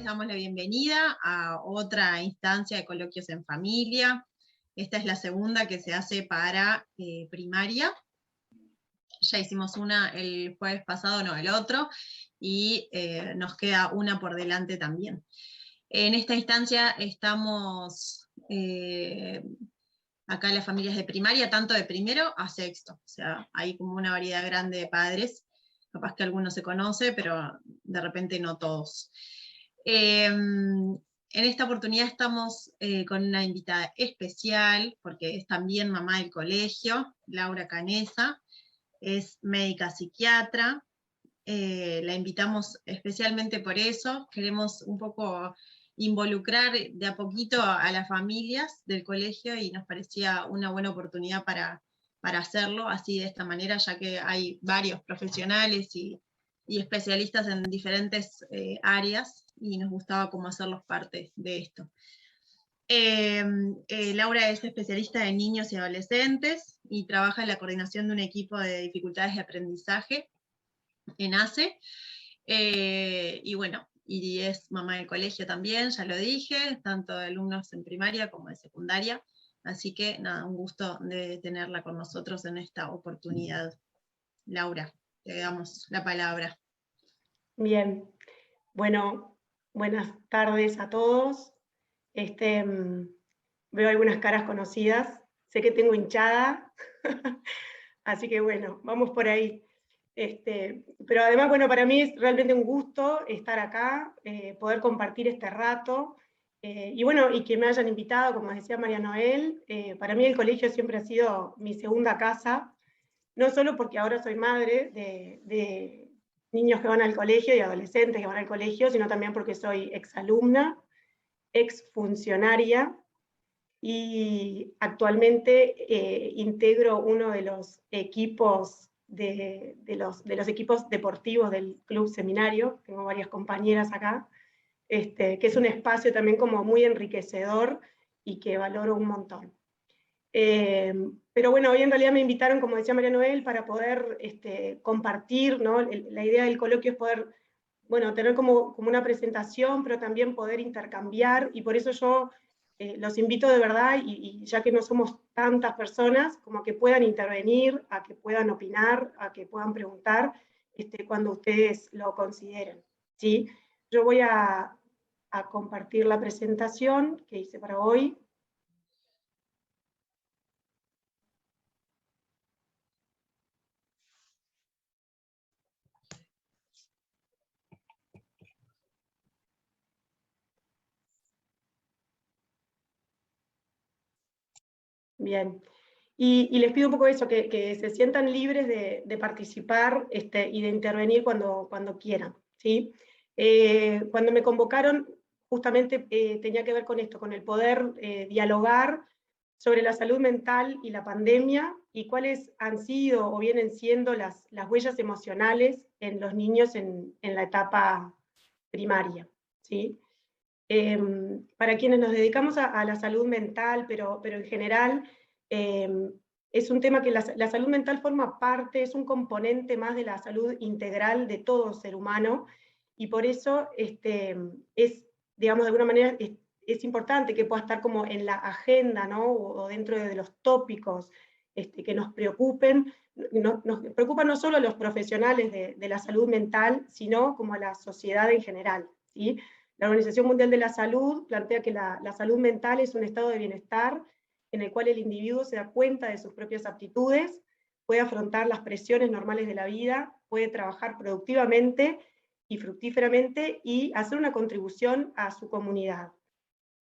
les damos la bienvenida a otra instancia de coloquios en familia. Esta es la segunda que se hace para primaria. Ya hicimos una el jueves pasado, no el otro, y nos queda una por delante también. En esta instancia estamos acá las familias de primaria, tanto de primero a sexto, o sea, hay como una variedad grande de padres, capaz que algunos se conoce, pero de repente no todos. En esta oportunidad estamos con una invitada especial, porque es también mamá del colegio, Laura Canesa, es médica psiquiatra. La invitamos especialmente por eso, queremos un poco involucrar de a poquito a las familias del colegio y nos parecía una buena oportunidad para hacerlo así de esta manera, ya que hay varios profesionales y especialistas en diferentes áreas y nos gustaba como hacerlos parte de esto. Laura es especialista en niños y adolescentes y trabaja en la coordinación de un equipo de dificultades de aprendizaje en ACE, y bueno, y es mamá del colegio también, ya lo dije, tanto de alumnos en primaria como de secundaria, así que nada, un gusto de tenerla con nosotros en esta oportunidad. Laura, te damos la palabra. Bien, bueno, buenas tardes a todos. Veo algunas caras conocidas, sé que tengo hinchada, así que bueno, vamos por ahí. Pero además, bueno, para mí es realmente un gusto estar acá, poder compartir este rato, y bueno, y que me hayan invitado, como decía María Noel. Para mí el colegio siempre ha sido mi segunda casa, no solo porque ahora soy madre de niños que van al colegio y adolescentes que van al colegio, sino también porque soy exalumna, exfuncionaria, y actualmente integro uno de los equipos de los equipos deportivos del Club Seminario. Tengo varias compañeras acá, que es un espacio también como muy enriquecedor y que valoro un montón. Pero bueno, hoy en realidad me invitaron, como decía María Noel, para poder compartir, ¿no? La idea del coloquio es poder, bueno, tener como una presentación, pero también poder intercambiar, y por eso yo los invito de verdad, y ya que no somos tantas personas, como a que puedan intervenir, a que puedan opinar, a que puedan preguntar cuando ustedes lo consideren, ¿sí? Yo voy a compartir la presentación que hice para hoy. Bien, y les pido un poco eso, que se sientan libres de participar y de intervenir cuando quieran, ¿sí? Cuando me convocaron, justamente tenía que ver con esto, con el poder dialogar sobre la salud mental y la pandemia, y cuáles han sido o vienen siendo las huellas emocionales en los niños en la etapa primaria, ¿sí? Para quienes nos dedicamos a la salud mental, pero en general, es un tema que la salud mental forma parte, es un componente más de la salud integral de todo ser humano, y por eso es, digamos, de alguna manera, es importante que pueda estar como en la agenda, ¿no? O dentro de los tópicos que nos preocupen. Nos preocupan no solo a los profesionales de la salud mental, sino como a la sociedad en general, ¿sí? La Organización Mundial de la Salud plantea que la salud mental es un estado de bienestar en el cual el individuo se da cuenta de sus propias aptitudes, puede afrontar las presiones normales de la vida, puede trabajar productivamente y fructíferamente y hacer una contribución a su comunidad.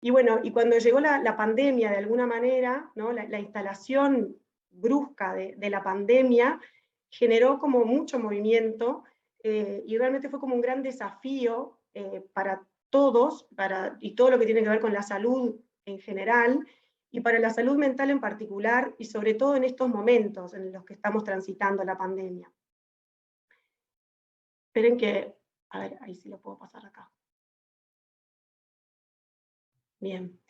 Y bueno, y cuando llegó la pandemia, de alguna manera, ¿no? La instalación brusca de la pandemia generó como mucho movimiento, y realmente fue como un gran desafío para todos, y todo lo que tiene que ver con la salud en general, y para la salud mental en particular, y sobre todo en estos momentos en los que estamos transitando la pandemia. Esperen que, a ver, ahí sí lo puedo pasar acá. Bien.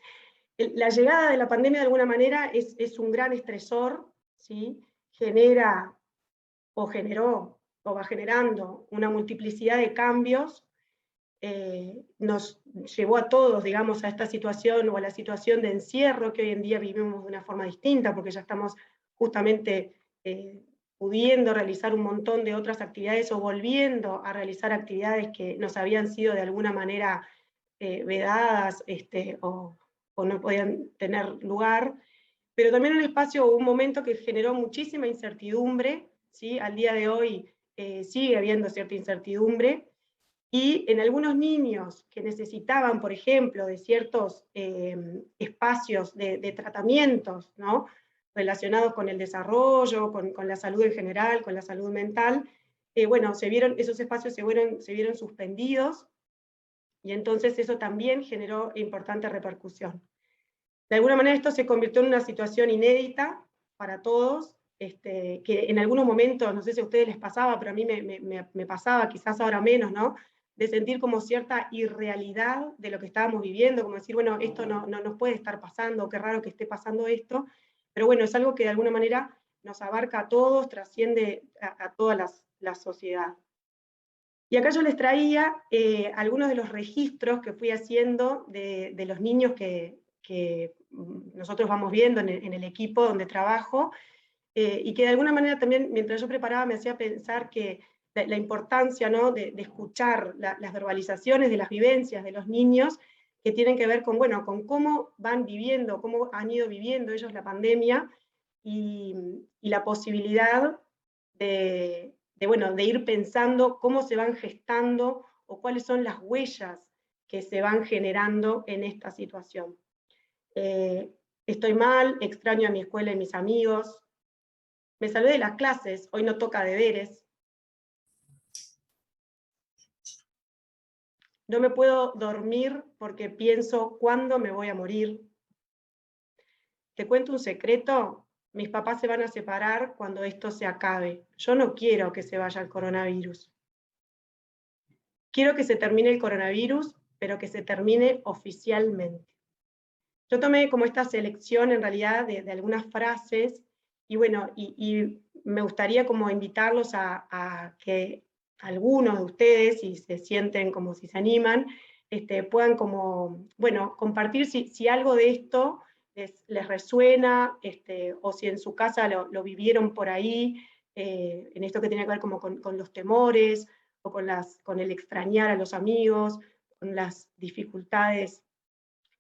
La llegada de la pandemia de alguna manera es un gran estresor, ¿sí? Genera o generó o va generando una multiplicidad de cambios nos llevó a todos, digamos, a esta situación o a la situación de encierro que hoy en día vivimos de una forma distinta, porque ya estamos justamente pudiendo realizar un montón de otras actividades o volviendo a realizar actividades que nos habían sido de alguna manera vedadas o no podían tener lugar. Pero también el espacio hubo un momento que generó muchísima incertidumbre, ¿sí? Al día de hoy sigue habiendo cierta incertidumbre, y en algunos niños que necesitaban, por ejemplo, de ciertos espacios de tratamientos, ¿no? Relacionados con el desarrollo, con la salud en general, con la salud mental, bueno, esos espacios se vieron suspendidos, y entonces eso también generó importante repercusión. De alguna manera esto se convirtió en una situación inédita para todos, que en algunos momentos, no sé si a ustedes les pasaba, pero a mí me pasaba, quizás ahora menos, ¿no? De sentir como cierta irrealidad de lo que estábamos viviendo, como decir, bueno, esto no nos puede estar pasando, qué raro que esté pasando esto, pero bueno, es algo que de alguna manera nos abarca a todos, trasciende a toda la sociedad. Y acá yo les traía algunos de los registros que fui haciendo de los niños que nosotros vamos viendo en el equipo donde trabajo, y que de alguna manera también, mientras yo preparaba, me hacía pensar que la importancia, ¿no? de escuchar las verbalizaciones de las vivencias de los niños, que tienen que ver con, bueno, con cómo van viviendo, cómo han ido viviendo ellos la pandemia, y la posibilidad bueno, de ir pensando cómo se van gestando o cuáles son las huellas que se van generando en esta situación. Estoy mal, extraño a mi escuela y mis amigos, me salvé de las clases, hoy no toca deberes, no me puedo dormir porque pienso cuándo me voy a morir. Te cuento un secreto, mis papás se van a separar cuando esto se acabe. Yo no quiero que se vaya el coronavirus. Quiero que se termine el coronavirus, pero que se termine oficialmente. Yo tomé como esta selección en realidad de algunas frases, y bueno, y me gustaría como invitarlos a que algunos de ustedes, si se sienten como si se animan, puedan como, bueno, compartir si algo de esto les resuena, o si en su casa lo vivieron por ahí, en esto que tiene que ver como con los temores, o con el extrañar a los amigos, con las dificultades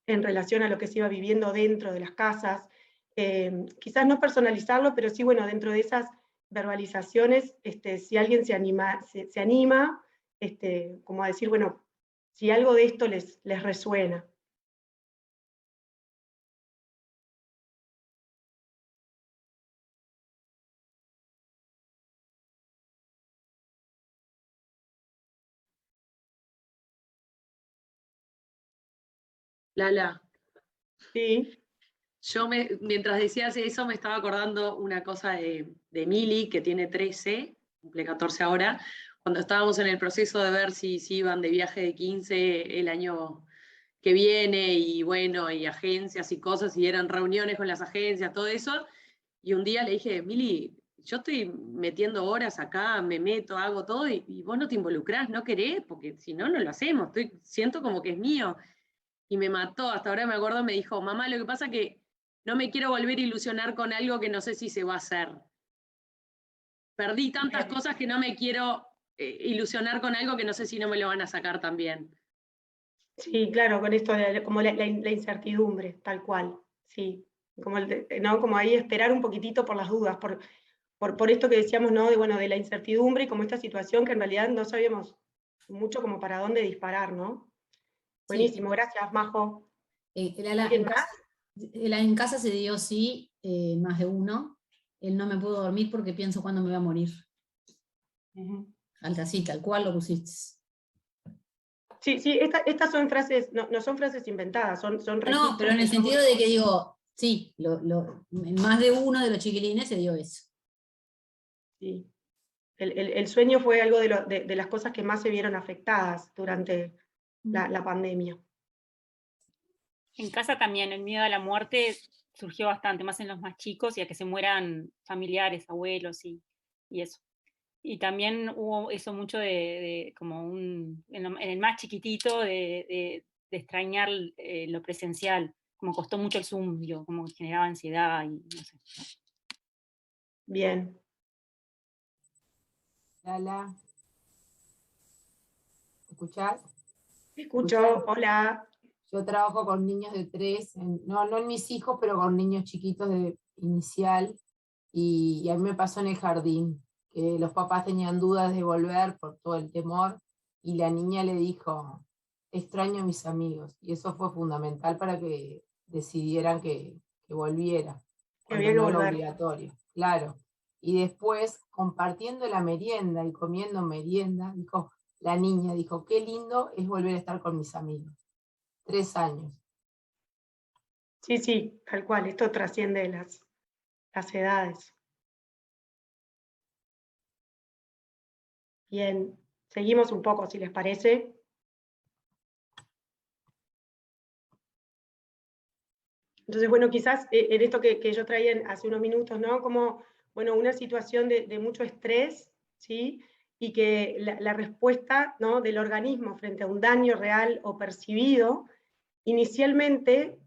en relación a lo que se iba viviendo dentro de las casas. Quizás no personalizarlo, pero sí, bueno, dentro de esas verbalizaciones, si alguien se anima, como a decir, bueno, si algo de esto les resuena. Lala, Sí. mientras decías eso me estaba acordando una cosa de Mili, que tiene 13, cumple 14 ahora, cuando estábamos en el proceso de ver si iban de viaje de 15 el año que viene, y bueno, y agencias y cosas, y eran reuniones con las agencias, todo eso, y un día le dije, Mili, yo estoy metiendo horas acá, me meto, hago todo, y vos no te involucrás, no querés, porque si no, no lo hacemos, siento como que es mío. Y me mató, hasta ahora me acuerdo, me dijo, mamá, lo que pasa es que no me quiero volver a ilusionar con algo que no sé si se va a hacer. Perdí tantas cosas que no me quiero ilusionar con algo que no sé si no me lo van a sacar también. Sí, claro, con esto de como la incertidumbre, tal cual, sí. Como, ¿no? Como ahí esperar un poquitito por las dudas, por esto que decíamos, ¿no? Bueno, de la incertidumbre, y como esta situación que en realidad no sabíamos mucho como para dónde disparar, ¿no? Buenísimo, Sí. gracias, Majo. En casa, en casa se dio sí, más de uno. El no me puedo dormir porque pienso cuándo me voy a morir. Así, tal cual lo pusiste. Sí, estas son frases, no son frases inventadas, son No, pero en el sentido de que digo, sí, en más de uno de los chiquilines se dio eso. Sí. El sueño fue algo de las cosas que más se vieron afectadas durante la pandemia. En casa también el miedo a la muerte surgió bastante, más en los más chicos, y a que se mueran familiares, abuelos y eso. Y también hubo eso mucho como en el más chiquitito, de extrañar lo presencial, como costó mucho el Zoom, digo, como generaba ansiedad y no sé. Bien. Lala, ¿escuchás? Escucho, hola. Yo trabajo con niños de 3, no en mis hijos, pero con niños chiquitos de inicial, y a mí me pasó en el jardín, que los papás tenían dudas de volver por todo el temor, y la niña le dijo, extraño a mis amigos, y eso fue fundamental para que decidieran que volviera, Que cuando había que no era volver. obligatorio, claro. Y después, compartiendo la merienda y comiendo merienda, la niña dijo, qué lindo es volver a estar con mis amigos. 3 años. Sí, sí, tal cual, esto trasciende las edades. Bien, seguimos un poco, si les parece. Entonces, bueno, quizás en esto que yo traía hace unos minutos, ¿no? Como, bueno, una situación de mucho estrés, ¿sí? Y que la respuesta, ¿no?, del organismo frente a un daño real o percibido, inicialmente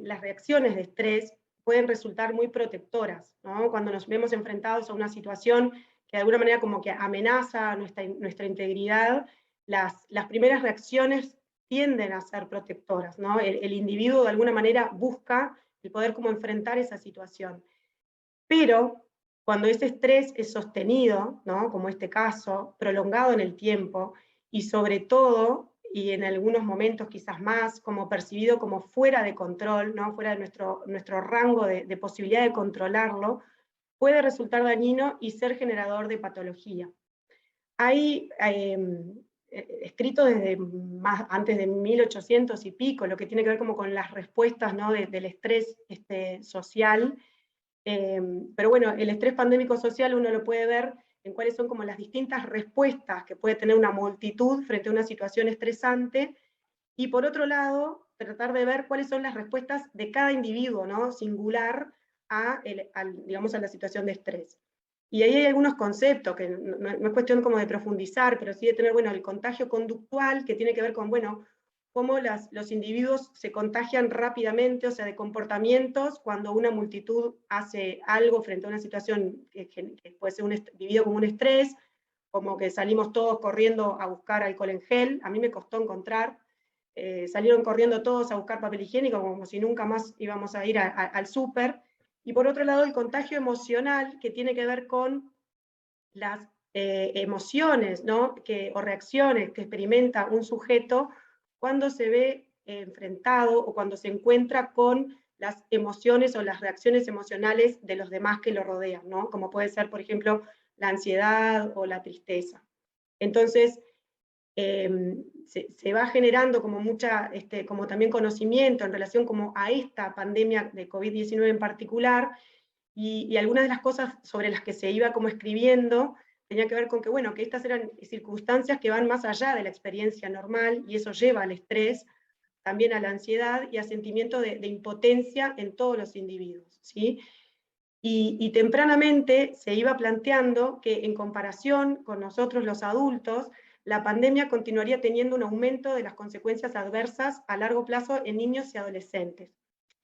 las reacciones de estrés pueden resultar muy protectoras, ¿no? Cuando nos vemos enfrentados a una situación que de alguna manera como que amenaza nuestra integridad, las primeras reacciones tienden a ser protectoras, ¿no? El individuo de alguna manera busca el poder como enfrentar esa situación. Pero cuando ese estrés es sostenido, ¿no?, como este caso, prolongado en el tiempo, y sobre todo, y en algunos momentos quizás más, como percibido como fuera de control, ¿no?, fuera de nuestro rango de posibilidad de controlarlo, puede resultar dañino y ser generador de patología. Hay escrito desde más antes de 1800 y pico, lo que tiene que ver como con las respuestas, ¿no?, del estrés social. Pero bueno, el estrés pandémico social uno lo puede ver en cuáles son como las distintas respuestas que puede tener una multitud frente a una situación estresante, y por otro lado, tratar de ver cuáles son las respuestas de cada individuo, ¿no?, singular digamos, a la situación de estrés. Y ahí hay algunos conceptos que no es cuestión como de profundizar, pero sí de tener, bueno, el contagio conductual, que tiene que ver con, bueno, cómo los individuos se contagian rápidamente, o sea, de comportamientos, cuando una multitud hace algo frente a una situación que puede ser vivido como un estrés, como que salimos todos corriendo a buscar alcohol en gel, a mí me costó encontrar, salieron corriendo todos a buscar papel higiénico, como si nunca más íbamos a ir al súper. Y por otro lado, el contagio emocional, que tiene que ver con las emociones, ¿no?, o reacciones que experimenta un sujeto cuando se ve enfrentado o cuando se encuentra con las emociones o las reacciones emocionales de los demás que lo rodean, ¿no?, como puede ser, por ejemplo, la ansiedad o la tristeza. Entonces, se va generando como como también conocimiento en relación como a esta pandemia de COVID-19 en particular, y algunas de las cosas sobre las que se iba como escribiendo tenía que ver con que, bueno, que estas eran circunstancias que van más allá de la experiencia normal, y eso lleva al estrés, también a la ansiedad y a sentimiento de impotencia en todos los individuos, ¿sí? Y tempranamente se iba planteando que en comparación con nosotros los adultos, la pandemia continuaría teniendo un aumento de las consecuencias adversas a largo plazo en niños y adolescentes.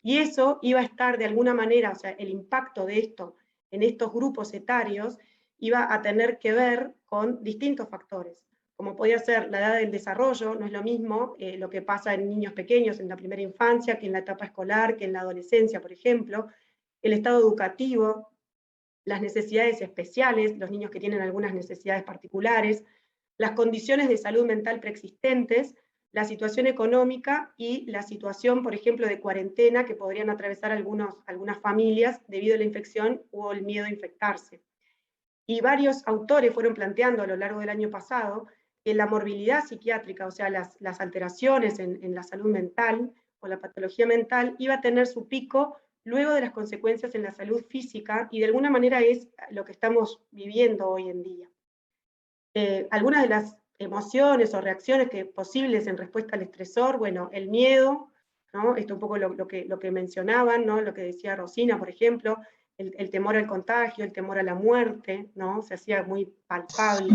Y eso iba a estar de alguna manera, o sea, el impacto de esto en estos grupos etarios iba a tener que ver con distintos factores, como podía ser la edad del desarrollo. No es lo mismo lo que pasa en niños pequeños en la primera infancia que en la etapa escolar, que en la adolescencia, por ejemplo, el estado educativo, las necesidades especiales, los niños que tienen algunas necesidades particulares, las condiciones de salud mental preexistentes, la situación económica y la situación, por ejemplo, de cuarentena que podrían atravesar algunas familias debido a la infección o el miedo a infectarse. Y varios autores fueron planteando a lo largo del año pasado que la morbilidad psiquiátrica, o sea, las alteraciones en la salud mental o la patología mental, iba a tener su pico luego de las consecuencias en la salud física, y de alguna manera es lo que estamos viviendo hoy en día. Algunas de las emociones o reacciones posibles en respuesta al estresor, bueno, el miedo, ¿no?, esto un poco lo que mencionaban, ¿no?, lo que decía Rosina, por ejemplo, el temor al contagio, el temor a la muerte, ¿no? Se hacía muy palpable.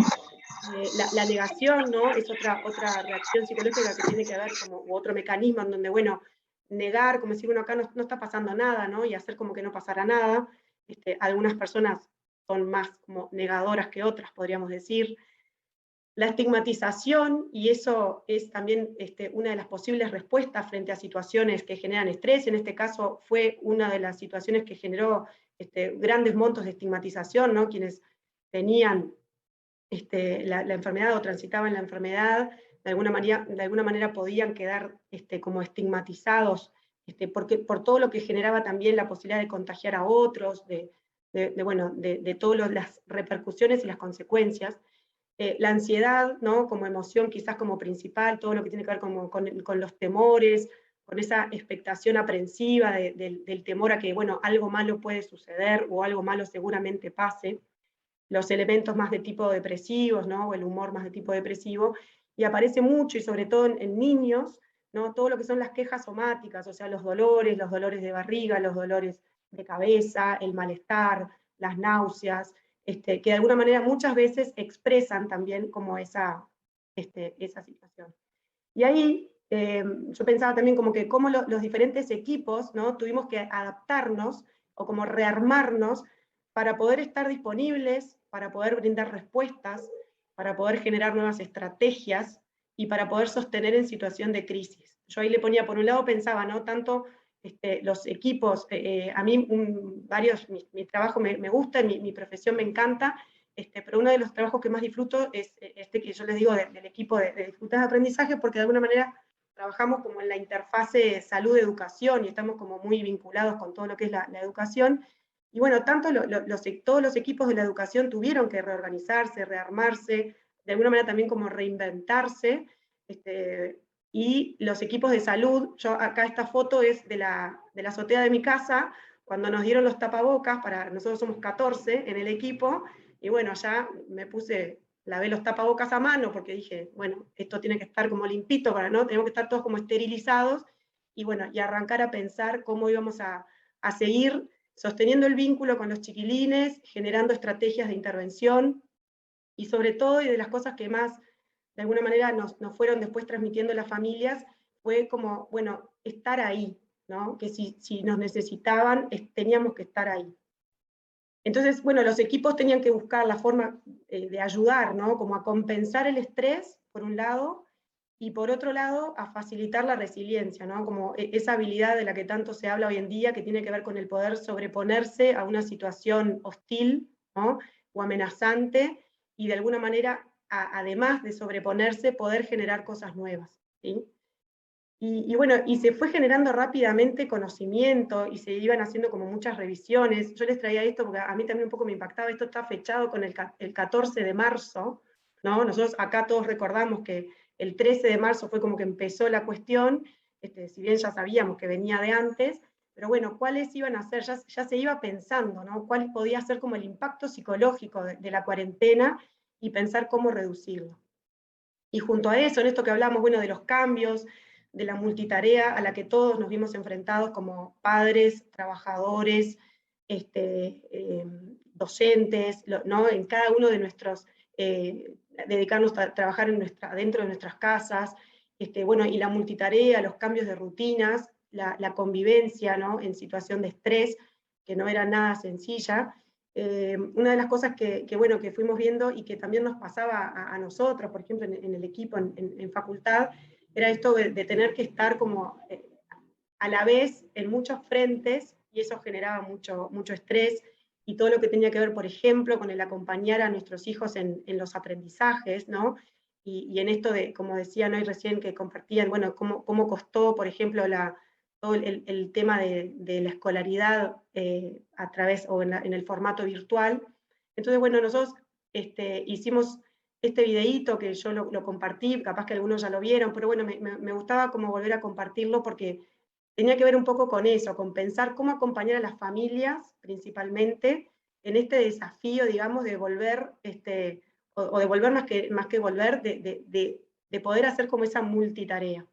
La negación, ¿no? Es otra reacción psicológica que tiene que ver, como, u otro mecanismo en donde, bueno, negar, como decir, bueno, acá no está pasando nada, ¿no? Y hacer como que no pasara nada. Algunas personas son más como negadoras que otras, podríamos decir. La estigmatización, y eso es también una de las posibles respuestas frente a situaciones que generan estrés. En este caso fue una de las situaciones que generó grandes montos de estigmatización, ¿no? Quienes tenían la enfermedad o transitaban la enfermedad, de alguna manera podían quedar como estigmatizados por todo lo que generaba también la posibilidad de contagiar a otros, de todas las repercusiones y las consecuencias. La ansiedad, ¿no? Como emoción quizás como principal, todo lo que tiene que ver con los temores, con esa expectación aprensiva del temor a que, bueno, algo malo puede suceder o algo malo seguramente pase. Los elementos más de tipo depresivos, ¿no? O el humor más de tipo depresivo, y aparece mucho, y sobre todo en niños, ¿no? Todo lo que son las quejas somáticas, o sea, los dolores de barriga, los dolores de cabeza, el malestar, las náuseas, que de alguna manera muchas veces expresan también como esa situación. Y ahí yo pensaba también como que cómo los diferentes equipos, ¿no? Tuvimos que adaptarnos o como rearmarnos para poder estar disponibles, para poder brindar respuestas, para poder generar nuevas estrategias y para poder sostener en situación de crisis. Yo ahí le ponía, por un lado pensaba, ¿no? Tanto los equipos, a mí mi trabajo me gusta, mi profesión me encanta, pero uno de los trabajos que más disfruto es que yo les digo del equipo de disfrutas de aprendizaje, porque de alguna manera trabajamos como en la interfase salud-educación y estamos como muy vinculados con todo lo que es la educación. Y bueno, tanto todos los equipos de la educación tuvieron que reorganizarse, rearmarse, de alguna manera también como reinventarse, y los equipos de salud, yo acá esta foto es de la azotea de mi casa, cuando nos dieron los tapabocas, nosotros somos 14 en el equipo, y bueno, ya me lavé los tapabocas a mano, porque dije, bueno, esto tiene que estar como limpito, tenemos que estar todos como esterilizados, y bueno, y arrancar a pensar cómo íbamos a seguir sosteniendo el vínculo con los chiquilines, generando estrategias de intervención, y sobre todo, y de las cosas que más de alguna manera nos fueron después transmitiendo las familias, fue como, bueno, estar ahí, ¿no? Que si nos necesitaban, teníamos que estar ahí. Entonces, bueno, los equipos tenían que buscar la forma de ayudar, ¿no? Como a compensar el estrés, por un lado, y por otro lado, a facilitar la resiliencia, ¿no? Como esa habilidad de la que tanto se habla hoy en día, que tiene que ver con el poder sobreponerse a una situación hostil, ¿no? O amenazante, y de alguna manera, además de sobreponerse, poder generar cosas nuevas, ¿sí? Y bueno, y se fue generando rápidamente conocimiento, y se iban haciendo como muchas revisiones. Yo les traía esto porque a mí también un poco me impactaba, esto está fechado con el 14 de marzo, ¿no? Nosotros acá todos recordamos que el 13 de marzo fue como que empezó la cuestión, si bien ya sabíamos que venía de antes, pero bueno, ¿cuáles iban a ser? Ya se iba pensando, ¿no? ¿Cuál podía ser como el impacto psicológico de la cuarentena y pensar cómo reducirlo? Y junto a eso, en esto que hablamos, bueno, de los cambios, de la multitarea a la que todos nos vimos enfrentados como padres, trabajadores, docentes, ¿no? En cada uno de nuestros, dedicarnos a trabajar dentro de nuestras casas, bueno, y la multitarea, los cambios de rutinas, la convivencia, ¿no? En situación de estrés, que no era nada sencilla. Una de las cosas bueno, que fuimos viendo y que también nos pasaba a nosotros, por ejemplo, en el equipo, en facultad, era esto de tener que estar como a la vez en muchos frentes, y eso generaba mucho estrés, y todo lo que tenía que ver, por ejemplo, con el acompañar a nuestros hijos en los aprendizajes, ¿no? Y en esto de, como decían hoy recién, que compartían, bueno, cómo costó, por ejemplo, todo el tema de la escolaridad a través o en el formato virtual. Entonces, bueno, nosotros hicimos este videíto que yo lo compartí, capaz que algunos ya lo vieron, pero bueno, me gustaba como volver a compartirlo porque tenía que ver un poco con eso, con pensar cómo acompañar a las familias, principalmente, en este desafío, digamos, de volver, o de volver más que volver, de poder hacer como esa multitarea.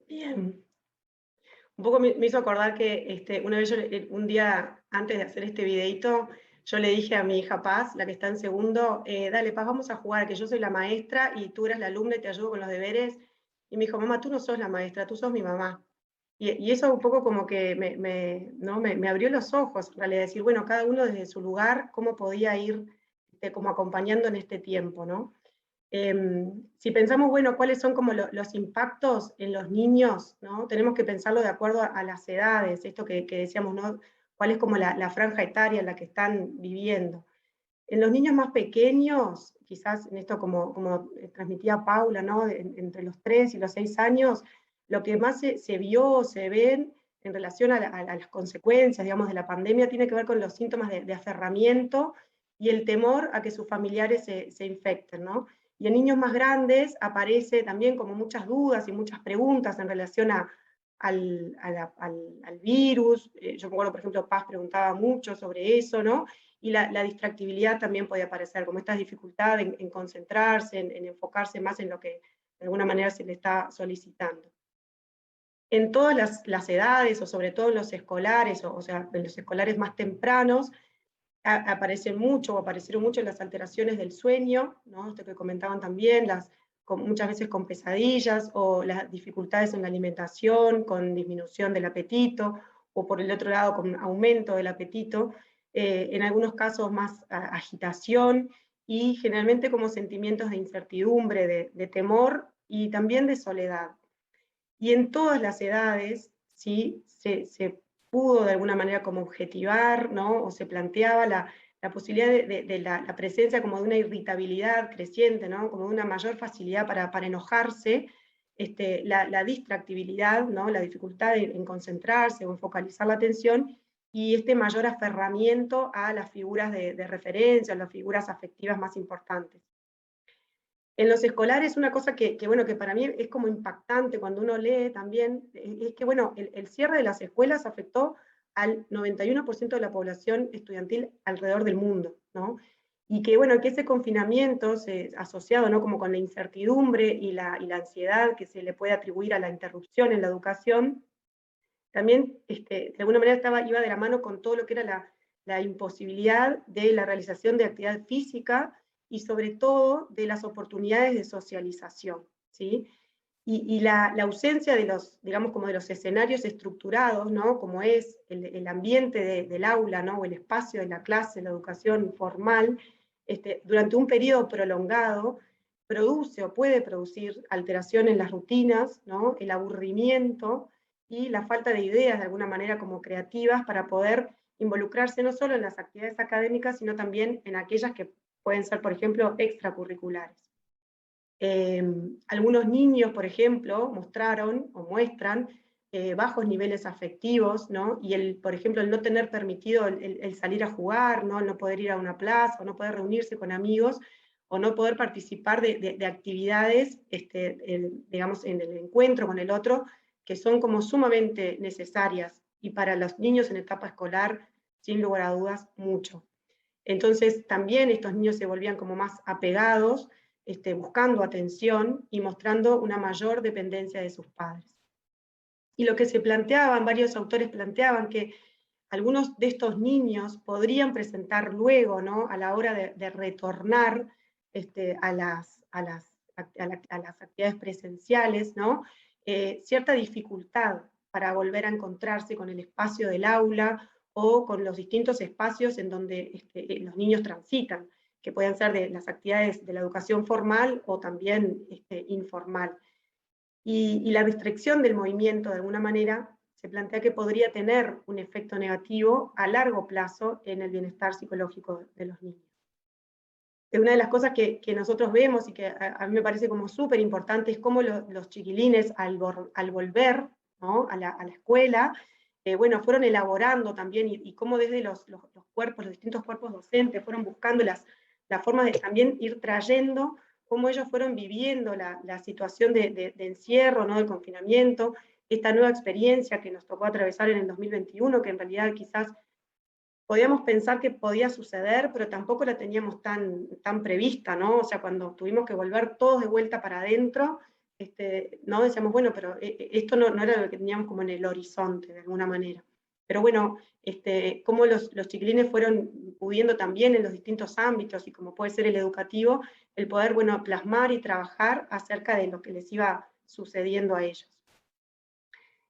Bien. Un poco me hizo acordar que una vez, un día antes de hacer este videito, yo le dije a mi hija Paz, la que está en segundo, dale Paz, vamos a jugar, que yo soy la maestra y tú eres la alumna y te ayudo con los deberes. Y me dijo, mamá, tú no sos la maestra, tú sos mi mamá. Y eso un poco como que me abrió los ojos, en realidad, decir, bueno, cada uno desde su lugar, cómo podía ir como acompañando en este tiempo, ¿no? Si pensamos, bueno, cuáles son como los impactos en los niños, ¿no? Tenemos que pensarlo de acuerdo a las edades, esto que decíamos, ¿no? Cuál es como la franja etaria en la que están viviendo. En los niños más pequeños, quizás en esto como transmitía Paula, ¿no? Entre los 3 y los 6 años, lo que más se vio, se ven en relación a las consecuencias, digamos, de la pandemia, tiene que ver con los síntomas de aferramiento y el temor a que sus familiares se infecten, ¿no? Y en niños más grandes aparece también como muchas dudas y muchas preguntas en relación al virus. Yo me acuerdo, por ejemplo, Paz preguntaba mucho sobre eso, ¿no? Y la distractibilidad también podía aparecer, como esta dificultad en concentrarse, en enfocarse más en lo que de alguna manera se le está solicitando. En todas las edades, o sobre todo en los escolares, o sea, en los escolares más tempranos, aparecieron mucho las alteraciones del sueño, ¿no? Esto que comentaban también, muchas veces con pesadillas, o las dificultades en la alimentación, con disminución del apetito, o por el otro lado con aumento del apetito, en algunos casos más agitación, y generalmente como sentimientos de incertidumbre, de temor, y también de soledad. Y en todas las edades, ¿sí? se pudo de alguna manera como objetivar, ¿no? O se planteaba la posibilidad de la presencia como de una irritabilidad creciente, ¿no? Como de una mayor facilidad para enojarse, la distractibilidad, ¿no? La dificultad en concentrarse o en focalizar la atención, y este mayor aferramiento a las figuras de referencia, a las figuras afectivas más importantes. En los escolares, una cosa bueno, que para mí es como impactante cuando uno lee también, es que bueno, el cierre de las escuelas afectó al 91% de la población estudiantil alrededor del mundo, ¿no? Y que bueno, que ese confinamiento asociado, ¿no? Como con la incertidumbre y la ansiedad que se le puede atribuir a la interrupción en la educación, también de alguna manera iba de la mano con todo lo que era la imposibilidad de la realización de actividad física, y sobre todo de las oportunidades de socialización, ¿sí? Y la ausencia de los, digamos, como de los escenarios estructurados, ¿no? Como es el ambiente del aula, ¿no? O el espacio de la clase, la educación formal, durante un periodo prolongado, produce o puede producir alteración en las rutinas, ¿no? El aburrimiento y la falta de ideas, de alguna manera, como creativas, para poder involucrarse no solo en las actividades académicas, sino también en aquellas que pueden ser, por ejemplo, extracurriculares. Algunos niños, por ejemplo, mostraron o muestran bajos niveles afectivos, ¿no? Y por ejemplo, el no tener permitido el salir a jugar, ¿no? El no poder ir a una plaza, o no poder reunirse con amigos, o no poder participar de actividades, digamos, en el encuentro con el otro, que son como sumamente necesarias, y para los niños en etapa escolar, sin lugar a dudas, mucho. Entonces también estos niños se volvían como más apegados, buscando atención y mostrando una mayor dependencia de sus padres. Y lo que se planteaban, varios autores planteaban que algunos de estos niños podrían presentar luego, ¿no? A la hora de retornar a las actividades presenciales, ¿no? Cierta dificultad para volver a encontrarse con el espacio del aula o con los distintos espacios en donde los niños transitan, que pueden ser de las actividades de la educación formal o también informal. Y la restricción del movimiento, de alguna manera, se plantea que podría tener un efecto negativo a largo plazo en el bienestar psicológico de los niños. Una de las cosas que nosotros vemos y que a mí me parece como súper importante es cómo los chiquilines al volver, ¿no? a la escuela, bueno, fueron elaborando también y cómo desde los cuerpos, los distintos cuerpos docentes fueron buscando las formas de también ir trayendo cómo ellos fueron viviendo la situación de encierro, ¿no? De confinamiento, esta nueva experiencia que nos tocó atravesar en el 2021, que en realidad quizás podíamos pensar que podía suceder, pero tampoco la teníamos tan prevista, ¿no? O sea, cuando tuvimos que volver todos de vuelta para adentro, ¿no? Decíamos, bueno, pero esto no era lo que teníamos como en el horizonte, de alguna manera. Pero bueno, cómo los chiquilines fueron pudiendo también en los distintos ámbitos, y como puede ser el educativo, el poder, bueno, plasmar y trabajar acerca de lo que les iba sucediendo a ellos.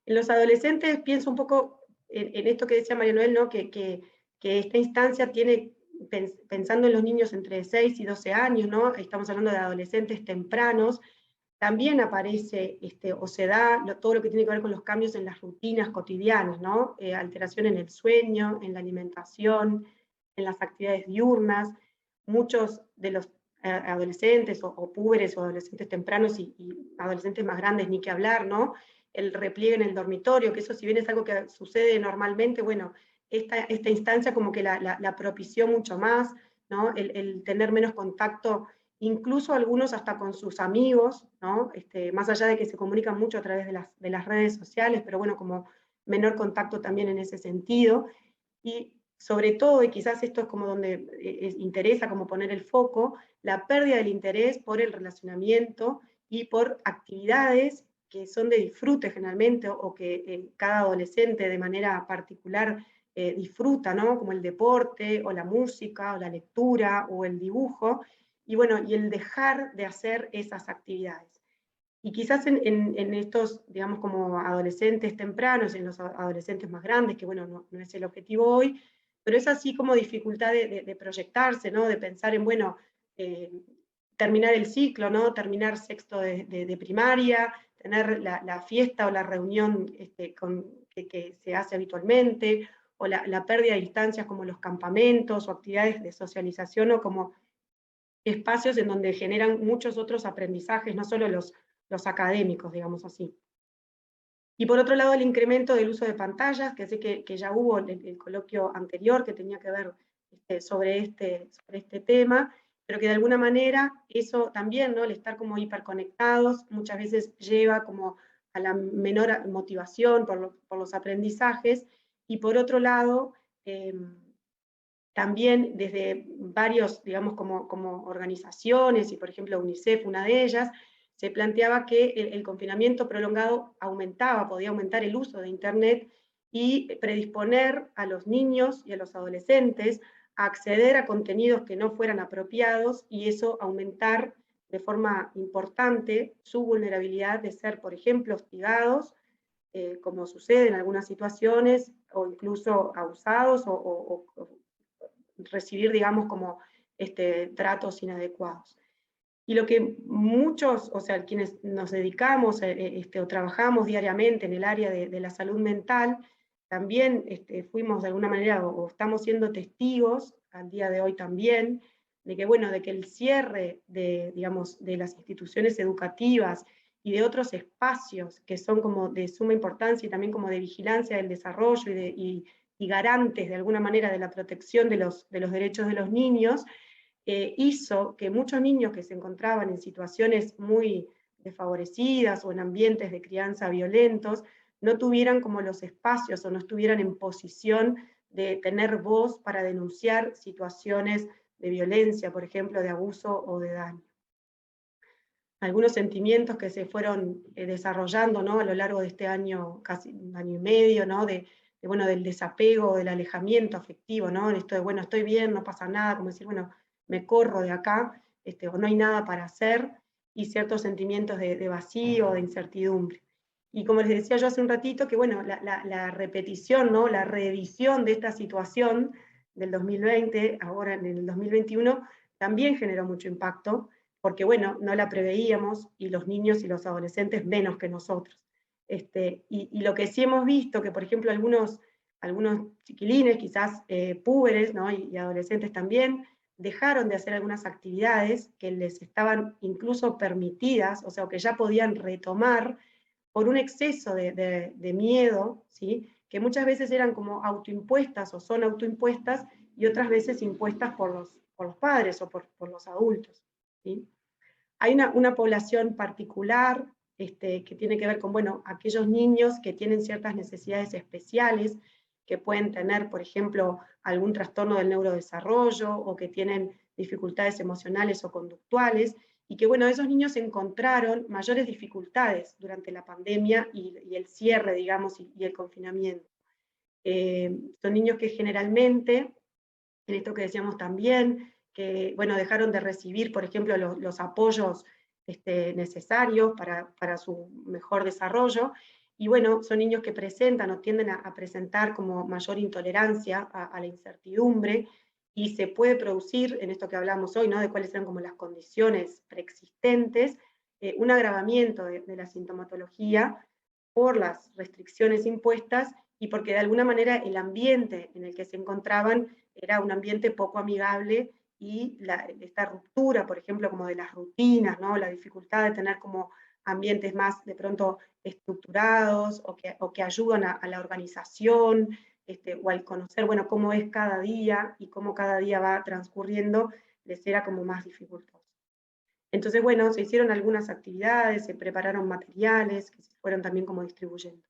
En los adolescentes pienso un poco en esto que decía María Noel, ¿no? Que esta instancia tiene, pensando en los niños entre 6 y 12 años, ¿no? Estamos hablando de adolescentes tempranos, también aparece o se da todo lo que tiene que ver con los cambios en las rutinas cotidianas, ¿no? Alteración en el sueño, en la alimentación, en las actividades diurnas. Muchos de los adolescentes o púberes o adolescentes tempranos y adolescentes más grandes, ni que hablar, ¿no? El repliegue en el dormitorio, que eso si bien es algo que sucede normalmente, bueno, esta instancia como que la propició mucho más, ¿no? El tener menos contacto, incluso algunos hasta con sus amigos, ¿no? Más allá de que se comunican mucho a través de las redes sociales, pero bueno, como menor contacto también en ese sentido. Y sobre todo, y quizás esto es como donde interesa como poner el foco, la pérdida del interés por el relacionamiento y por actividades que son de disfrute generalmente, o que cada adolescente de manera particular disfruta, ¿no? Como el deporte, o la música, o la lectura, o el dibujo, y bueno, y el dejar de hacer esas actividades. Y quizás en estos, digamos, como adolescentes tempranos, en los adolescentes más grandes, que bueno, no es el objetivo hoy, pero es así como dificultad de proyectarse, ¿no? De pensar en, bueno, terminar el ciclo, ¿no? Terminar sexto de primaria, tener la fiesta o la reunión que se hace habitualmente, o la pérdida de instancias como los campamentos o actividades de socialización, o como espacios en donde generan muchos otros aprendizajes, no solo los académicos, digamos así. Y por otro lado, el incremento del uso de pantallas, que sé que ya hubo el coloquio anterior que tenía que ver sobre este tema, pero que de alguna manera eso también, ¿no? El estar como hiperconectados muchas veces lleva como a la menor motivación por los aprendizajes, y por otro lado, también desde varios, digamos, como organizaciones, y por ejemplo UNICEF, una de ellas, se planteaba que el confinamiento prolongado podía aumentar el uso de Internet y predisponer a los niños y a los adolescentes a acceder a contenidos que no fueran apropiados, y eso aumentar de forma importante su vulnerabilidad de ser, por ejemplo, hostigados, como sucede en algunas situaciones, o incluso abusados, o recibir, digamos, como tratos inadecuados. Y lo que muchos, o sea, quienes nos dedicamos o trabajamos diariamente en el área de la salud mental, también fuimos de alguna manera, o estamos siendo testigos, al día de hoy también, de que, bueno, de que el cierre digamos, de las instituciones educativas y de otros espacios que son como de suma importancia y también como de vigilancia del desarrollo y garantes de alguna manera de la protección de los derechos de los niños, hizo que muchos niños que se encontraban en situaciones muy desfavorecidas o en ambientes de crianza violentos, no tuvieran como los espacios o no estuvieran en posición de tener voz para denunciar situaciones de violencia, por ejemplo, de abuso o de daño. Algunos sentimientos que se fueron desarrollando, ¿no?, a lo largo de este año, casi un año y medio, ¿no?, bueno, del desapego, del alejamiento afectivo, ¿no?, esto de, bueno, estoy bien, no pasa nada, como decir, bueno, me corro de acá, o no hay nada para hacer, y ciertos sentimientos de vacío, de incertidumbre. Y como les decía yo hace un ratito, que bueno, la repetición, ¿no?, la reedición de esta situación del 2020, ahora en el 2021, también generó mucho impacto, porque bueno, no la preveíamos, y los niños y los adolescentes menos que nosotros. Y lo que sí hemos visto, que por ejemplo algunos chiquilines, quizás púberes, ¿no?, y adolescentes también, dejaron de hacer algunas actividades que les estaban incluso permitidas, o sea, que ya podían retomar por un exceso de miedo, ¿sí?, que muchas veces eran como autoimpuestas o son autoimpuestas, y otras veces impuestas por los padres o por los adultos, ¿sí? Hay una población particular que tiene que ver con, bueno, aquellos niños que tienen ciertas necesidades especiales, que pueden tener, por ejemplo, algún trastorno del neurodesarrollo, o que tienen dificultades emocionales o conductuales, y que, bueno, esos niños encontraron mayores dificultades durante la pandemia y el cierre, digamos, y el confinamiento. Son niños que generalmente, en esto que decíamos también, que, bueno, dejaron de recibir, por ejemplo, los apoyos necesarios para su mejor desarrollo, y bueno, son niños que presentan o tienden a presentar como mayor intolerancia a la incertidumbre, y se puede producir, en esto que hablamos hoy, ¿no?, de cuáles eran como las condiciones preexistentes, un agravamiento de la sintomatología por las restricciones impuestas, y porque de alguna manera el ambiente en el que se encontraban era un ambiente poco amigable, y esta ruptura, por ejemplo, como de las rutinas, ¿no?, la dificultad de tener como ambientes más de pronto estructurados, o que ayudan a la organización, o al conocer, bueno, cómo es cada día y cómo cada día va transcurriendo, les era como más dificultoso. Entonces, bueno, se hicieron algunas actividades, se prepararon materiales que se fueron también como distribuyendo.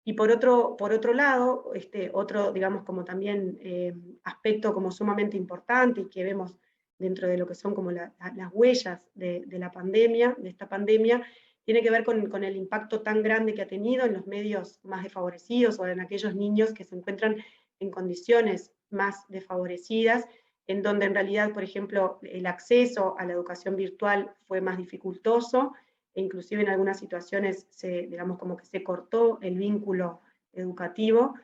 Y por otro lado, otro, digamos, como también aspecto como sumamente importante, y que vemos dentro de lo que son como las huellas de la pandemia, de esta pandemia, tiene que ver con el impacto tan grande que ha tenido en los medios más desfavorecidos, o en aquellos niños que se encuentran en condiciones más desfavorecidas, en donde en realidad, por ejemplo, el acceso a la educación virtual fue más dificultoso, e inclusive en algunas situaciones digamos, como que se cortó el vínculo educativo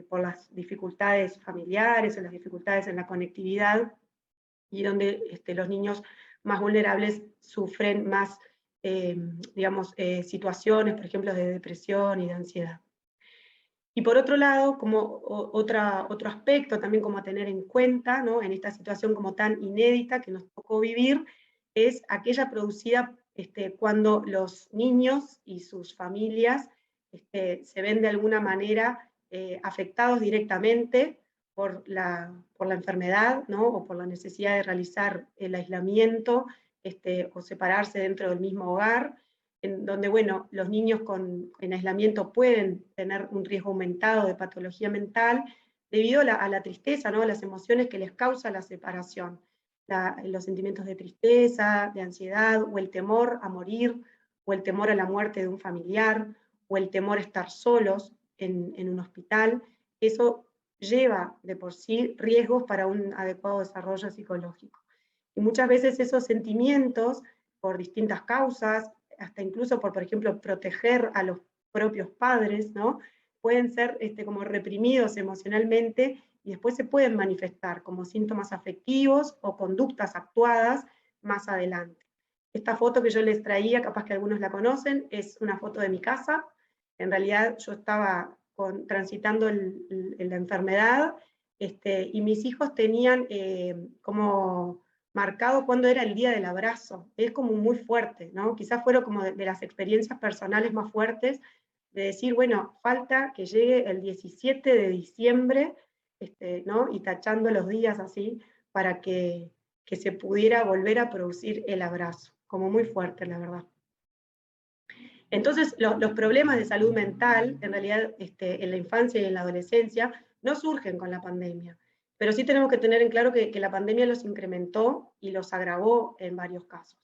por las dificultades familiares, o las dificultades en la conectividad, y donde los niños más vulnerables sufren más, digamos, situaciones, por ejemplo, de depresión y de ansiedad. Y por otro lado, como otro aspecto también como a tener en cuenta, ¿no?, en esta situación como tan inédita que nos tocó vivir, es aquella producida cuando los niños y sus familias se ven de alguna manera afectados directamente por la enfermedad, ¿no?, o por la necesidad de realizar el aislamiento, o separarse dentro del mismo hogar, en donde, bueno, los niños en aislamiento pueden tener un riesgo aumentado de patología mental debido a la tristeza, ¿no?, a las emociones que les causa la separación, los sentimientos de tristeza, de ansiedad, o el temor a morir, o el temor a la muerte de un familiar, o el temor a estar solos en un hospital. Eso lleva de por sí riesgos para un adecuado desarrollo psicológico. Y muchas veces esos sentimientos por distintas causas, hasta incluso por ejemplo, proteger a los propios padres, ¿no? Pueden ser como reprimidos emocionalmente y después se pueden manifestar como síntomas afectivos o conductas actuadas más adelante. Esta foto que yo les traía, capaz que algunos la conocen, es una foto de mi casa. En realidad yo estaba transitando la enfermedad, y mis hijos tenían como marcado cuándo era el día del abrazo. Es como muy fuerte, ¿no? Quizás fueron como de las experiencias personales más fuertes, de decir, bueno, falta que llegue el 17 de diciembre, ¿no? Y tachando los días así, para que se pudiera volver a producir el abrazo. Como muy fuerte, la verdad. Entonces, los problemas de salud mental, en realidad, en la infancia y en la adolescencia, no surgen con la pandemia. Pero sí tenemos que tener en claro que la pandemia los incrementó y los agravó en varios casos.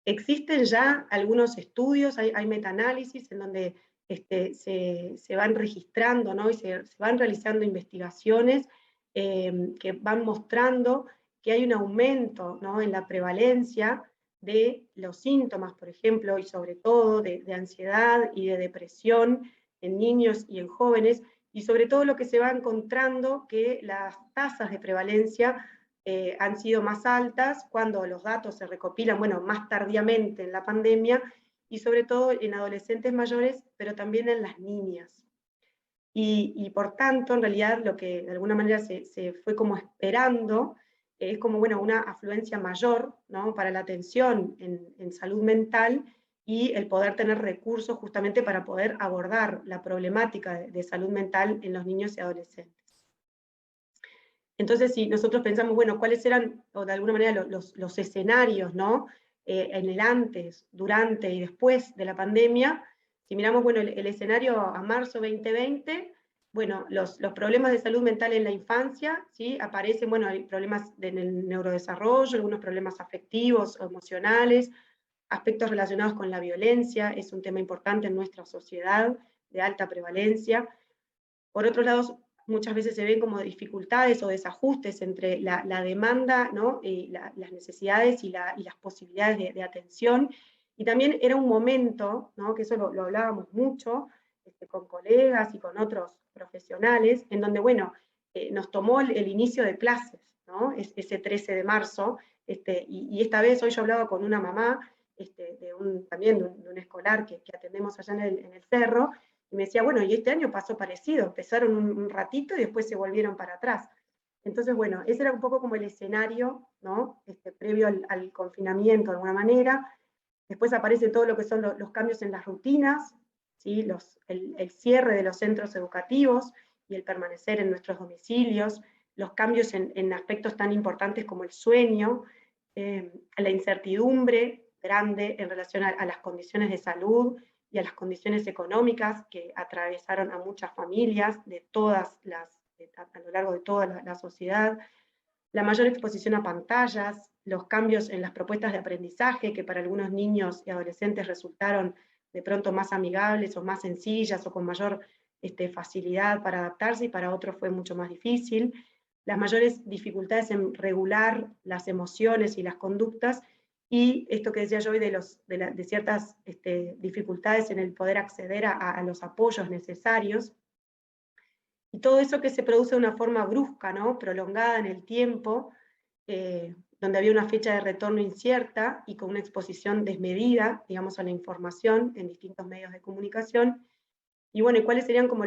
Existen ya algunos estudios, hay metaanálisis en donde se van registrando, ¿no? Y se van realizando investigaciones que van mostrando que hay un aumento, ¿no? En la prevalencia de los síntomas, por ejemplo, y sobre todo de ansiedad y de depresión en niños y en jóvenes, y sobre todo lo que se va encontrando que las tasas de prevalencia han sido más altas cuando los datos se recopilan, bueno, más tardíamente en la pandemia, y sobre todo en adolescentes mayores, pero también en las niñas. Y por tanto, en realidad, lo que de alguna manera se fue como esperando, es como, bueno, una afluencia mayor, ¿no? Para la atención en salud mental, y el poder tener recursos justamente para poder abordar la problemática de salud mental en los niños y adolescentes. Entonces, si nosotros pensamos, bueno, cuáles eran, o de alguna manera, los escenarios, ¿no? En el antes, durante y después de la pandemia, si miramos, bueno, el escenario a marzo 2020, bueno, los problemas de salud mental en la infancia, ¿sí? Aparecen, bueno, hay problemas en el neurodesarrollo, algunos problemas afectivos o emocionales, aspectos relacionados con la violencia, es un tema importante en nuestra sociedad, de alta prevalencia. Por otro lado, muchas veces se ven como dificultades o desajustes entre la demanda, ¿no? Las necesidades y las posibilidades de atención. Y también era un momento, ¿no? Que eso lo hablábamos mucho con colegas y con otros profesionales, en donde, bueno, nos tomó el inicio de clases, ¿no? Ese 13 de marzo, y esta vez hoy yo hablaba con una mamá, también de un escolar que atendemos allá en el cerro, y me decía, bueno, y este año pasó parecido, empezaron un ratito y después se volvieron para atrás. Entonces, bueno, ese era un poco como el escenario, ¿no? Previo al confinamiento de alguna manera. Después aparece todo lo que son los cambios en las rutinas, ¿sí? El cierre de los centros educativos y el permanecer en nuestros domicilios, los cambios en aspectos tan importantes como el sueño, la incertidumbre grande en relación a las condiciones de salud y a las condiciones económicas que atravesaron a muchas familias a lo largo de toda la sociedad, la mayor exposición a pantallas, los cambios en las propuestas de aprendizaje que para algunos niños y adolescentes resultaron de pronto más amigables o más sencillas o con mayor facilidad para adaptarse, y para otros fue mucho más difícil, las mayores dificultades en regular las emociones y las conductas, y esto que decía yo hoy de ciertas dificultades en el poder acceder a los apoyos necesarios, y todo eso que se produce de una forma brusca, ¿no? Prolongada en el tiempo, donde había una fecha de retorno incierta y con una exposición desmedida, digamos, a la información en distintos medios de comunicación. Y bueno, ¿y cuáles serían como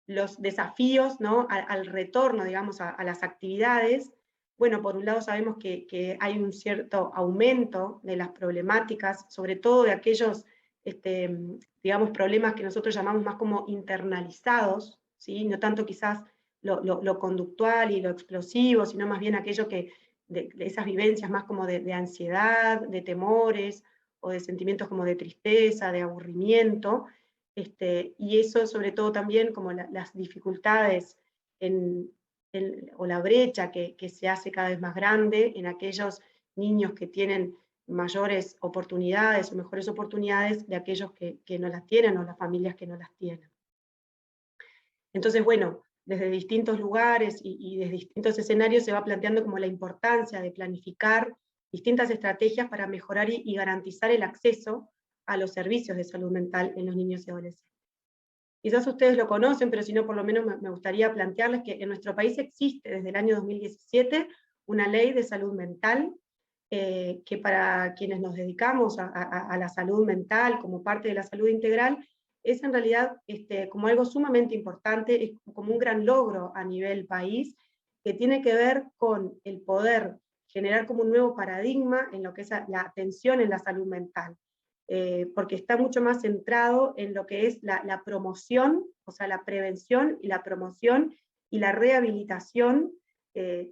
los desafíos, ¿no? al retorno, digamos, a las actividades? Bueno, por un lado sabemos que hay un cierto aumento de las problemáticas, sobre todo de aquellos, digamos, problemas que nosotros llamamos más como internalizados, ¿sí? No tanto quizás lo conductual y lo explosivo, sino más bien aquello de esas vivencias más como de ansiedad, de temores, o de sentimientos como de tristeza, de aburrimiento, y eso sobre todo también como las dificultades o la brecha que se hace cada vez más grande en aquellos niños que tienen mayores oportunidades o mejores oportunidades de aquellos que no las tienen, o las familias que no las tienen. Entonces, bueno, desde distintos lugares y desde distintos escenarios se va planteando como la importancia de planificar distintas estrategias para mejorar y garantizar el acceso a los servicios de salud mental en los niños y adolescentes. Quizás ustedes lo conocen, pero si no, por lo menos me gustaría plantearles que en nuestro país existe desde el año 2017 una ley de salud mental, que para quienes nos dedicamos a la salud mental como parte de la salud integral, es en realidad como algo sumamente importante, es como un gran logro a nivel país, que tiene que ver con el poder generar como un nuevo paradigma en lo que es la atención en la salud mental. Porque está mucho más centrado en lo que es la promoción, o sea, la prevención y la promoción y la rehabilitación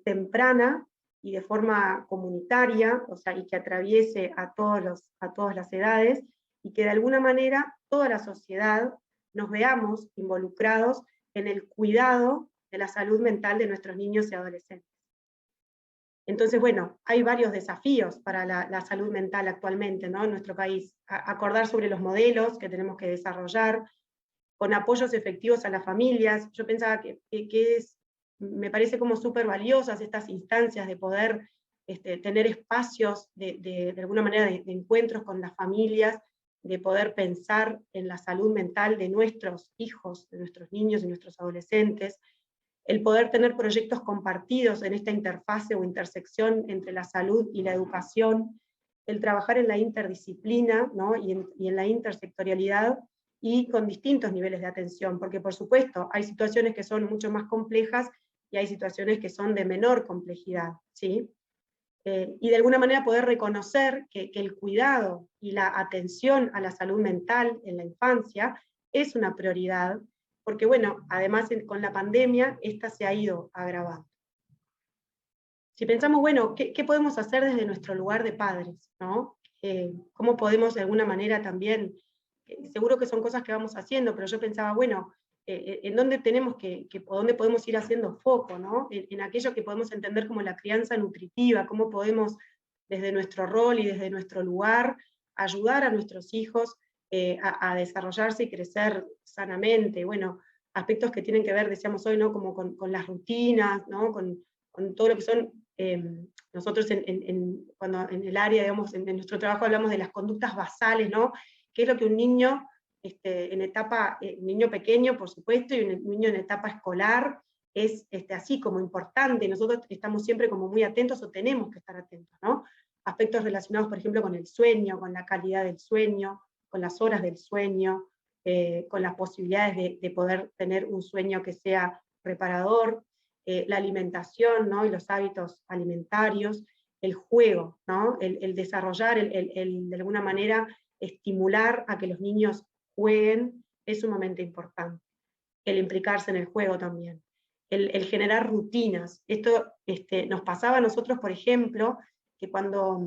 temprana y de forma comunitaria, o sea, y que atraviese a todas las edades, y que de alguna manera toda la sociedad nos veamos involucrados en el cuidado de la salud mental de nuestros niños y adolescentes. Entonces, bueno, hay varios desafíos para la salud mental actualmente, ¿no? En nuestro país. Acordar sobre los modelos que tenemos que desarrollar, con apoyos efectivos a las familias. Yo pensaba que me parece como súper valiosas estas instancias de poder tener espacios de alguna manera de encuentros con las familias, de poder pensar en la salud mental de nuestros hijos, de nuestros niños y nuestros adolescentes, el poder tener proyectos compartidos en esta interfase o intersección entre la salud y la educación, el trabajar en la interdisciplina, ¿no? y en la intersectorialidad, y con distintos niveles de atención, porque por supuesto hay situaciones que son mucho más complejas y hay situaciones que son de menor complejidad, ¿sí? Y de alguna manera poder reconocer que el cuidado y la atención a la salud mental en la infancia es una prioridad, porque bueno, además con la pandemia esta se ha ido agravando. Si pensamos, bueno, ¿qué podemos hacer desde nuestro lugar de padres, ¿no? ¿Cómo podemos de alguna manera también, seguro que son cosas que vamos haciendo, pero yo pensaba, bueno, en dónde tenemos o dónde podemos ir haciendo foco, ¿no? En aquello que podemos entender como la crianza nutritiva, cómo podemos desde nuestro rol y desde nuestro lugar ayudar a nuestros hijos a desarrollarse y crecer sanamente. Bueno, aspectos que tienen que ver, decíamos hoy, ¿no? Como con las rutinas, ¿no? Con todo lo que son, nosotros cuando en el área, digamos, en nuestro trabajo hablamos de las conductas basales, ¿no? ¿Qué es lo que un niño en etapa, un niño pequeño, por supuesto, y un niño en etapa escolar, es así como importante? Nosotros estamos siempre como muy atentos, o tenemos que estar atentos, ¿no? Aspectos relacionados, por ejemplo, con el sueño, con la calidad del sueño, con las horas del sueño, con las posibilidades de poder tener un sueño que sea reparador, la alimentación, ¿no? Y los hábitos alimentarios, el juego, ¿no? El desarrollar, de alguna manera, estimular a que los niños jueguen es sumamente importante. El implicarse en el juego también. El generar rutinas. Esto nos pasaba a nosotros, por ejemplo, que cuando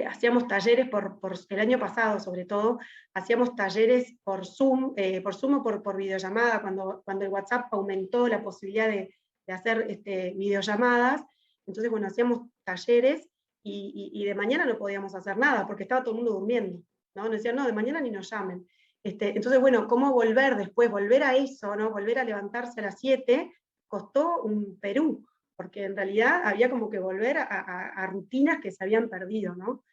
hacíamos talleres por el año pasado, sobre todo, hacíamos talleres por Zoom o por videollamada, cuando el WhatsApp aumentó la posibilidad de hacer videollamadas. Entonces, bueno, hacíamos talleres y de mañana no podíamos hacer nada, porque estaba todo el mundo durmiendo, ¿no? Nos decían, no, de mañana ni nos llamen. Entonces, bueno, ¿cómo volver después? Volver a eso, ¿no? Volver a levantarse a las 7, costó un Perú, porque en realidad había como que volver a rutinas que se habían perdido, ¿no?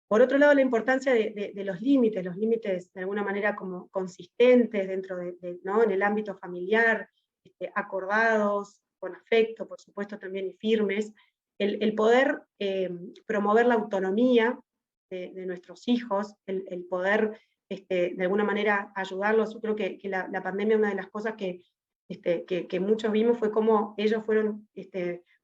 Por otro lado, la importancia de los límites de alguna manera como consistentes dentro ¿no? En el ámbito familiar, acordados, con afecto, por supuesto también, y firmes, el poder promover la autonomía de nuestros hijos, el poder de alguna manera ayudarlos. Yo creo que la pandemia, una de las cosas que muchos vimos fue cómo ellos fueron,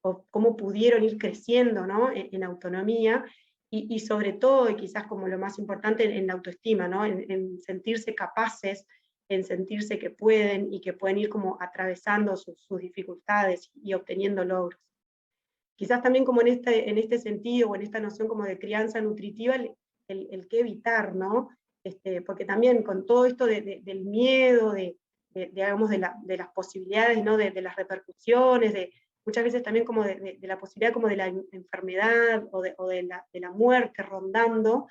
o cómo pudieron ir creciendo, ¿no? en autonomía, y sobre todo, y quizás como lo más importante, en la autoestima, ¿no? en sentirse capaces, en sentirse que pueden, y que pueden ir como atravesando sus dificultades y obteniendo logros. Quizás también como en este sentido, o en esta noción como de crianza nutritiva, el qué evitar, ¿no? Porque también con todo esto del miedo, digamos, de las posibilidades, ¿no? de las repercusiones, muchas veces también como de la posibilidad como de la enfermedad o de la muerte rondando,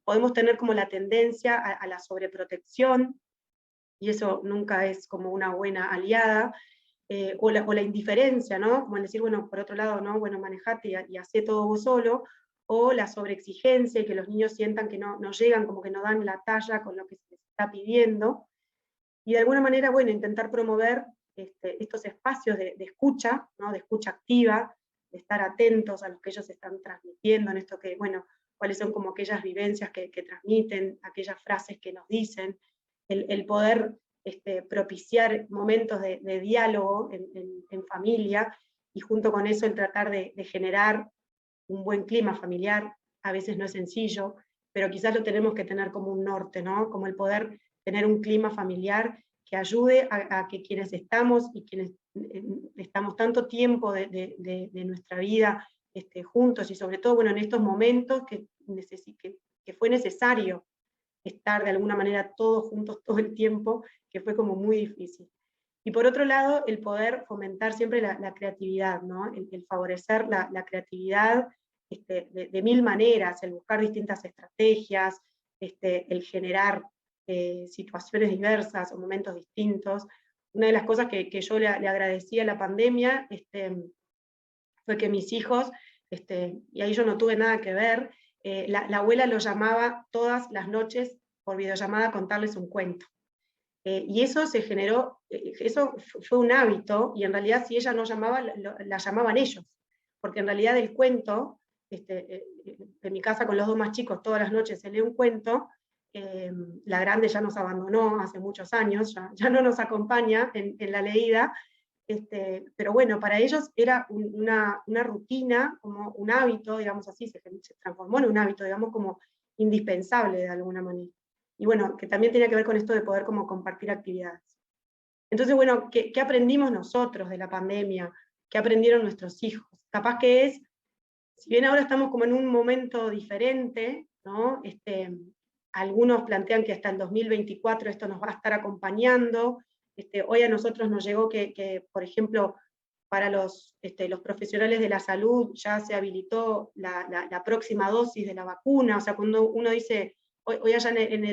podemos tener como la tendencia a la sobreprotección, y eso nunca es como una buena aliada. o la indiferencia, ¿no? Como el decir, bueno, por otro lado, ¿no? Bueno, manejate y hacé todo vos solo, o la sobreexigencia y que los niños sientan que no llegan, como que no dan la talla con lo que se les está pidiendo, y de alguna manera, bueno, intentar promover estos espacios de escucha, ¿no? De escucha activa, de estar atentos a lo que ellos están transmitiendo, en esto que, bueno, cuáles son como aquellas vivencias que transmiten, aquellas frases que nos dicen, el poder propiciar momentos de diálogo en familia, y junto con eso el tratar de generar un buen clima familiar. A veces no es sencillo, pero quizás lo tenemos que tener como un norte, ¿no? Como el poder tener un clima familiar que ayude a que quienes estamos y quienes estamos tanto tiempo de nuestra vida juntos, y sobre todo, bueno, en estos momentos que fue necesario estar de alguna manera todos juntos todo el tiempo, que fue como muy difícil. Y por otro lado, el poder fomentar siempre la creatividad, ¿no? El favorecer la creatividad de mil maneras, el buscar distintas estrategias, el generar situaciones diversas o momentos distintos. Una de las cosas que yo le agradecí a la pandemia fue que mis hijos, y ahí yo no tuve nada que ver, la abuela los llamaba todas las noches por videollamada a contarles un cuento. Y eso se generó, eso fue un hábito, y en realidad si ella no llamaba, la llamaban ellos, porque en realidad el cuento, en mi casa con los dos más chicos todas las noches se lee un cuento, la grande ya nos abandonó hace muchos años, ya no nos acompaña en la leída, pero bueno, para ellos era una rutina, como un hábito, digamos así, se transformó en un hábito, digamos, como indispensable de alguna manera. Y bueno, que también tenía que ver con esto de poder como compartir actividades. Entonces, bueno, ¿qué aprendimos nosotros de la pandemia? ¿Qué aprendieron nuestros hijos? Capaz que es, si bien ahora estamos como en un momento diferente, ¿no? Algunos plantean que hasta el 2024 esto nos va a estar acompañando. Hoy a nosotros nos llegó que por ejemplo, para los profesionales de la salud ya se habilitó la próxima dosis de la vacuna. O sea, cuando uno dice, hoy allá en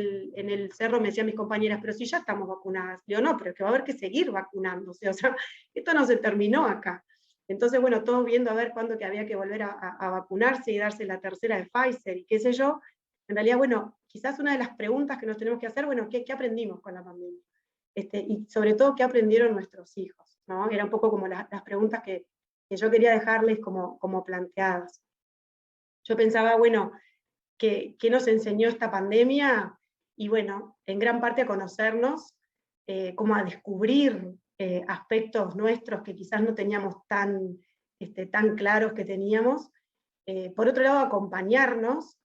el cerro me decían mis compañeras, pero si ya estamos vacunadas. Digo, no, pero es que va a haber que seguir vacunándose. O sea, esto no se terminó acá. Entonces, bueno, todos viendo a ver cuándo que había que volver a vacunarse y darse la tercera de Pfizer y qué sé yo. En realidad, bueno, quizás una de las preguntas que nos tenemos que hacer, bueno, ¿qué aprendimos con la pandemia? Y sobre todo, ¿qué aprendieron nuestros hijos? ¿No? Era un poco como las preguntas que yo quería dejarles como planteadas. Yo pensaba, bueno, ¿qué nos enseñó esta pandemia? Y bueno, en gran parte a conocernos, como a descubrir aspectos nuestros que quizás no teníamos tan claros que teníamos. Por otro lado, acompañarnos.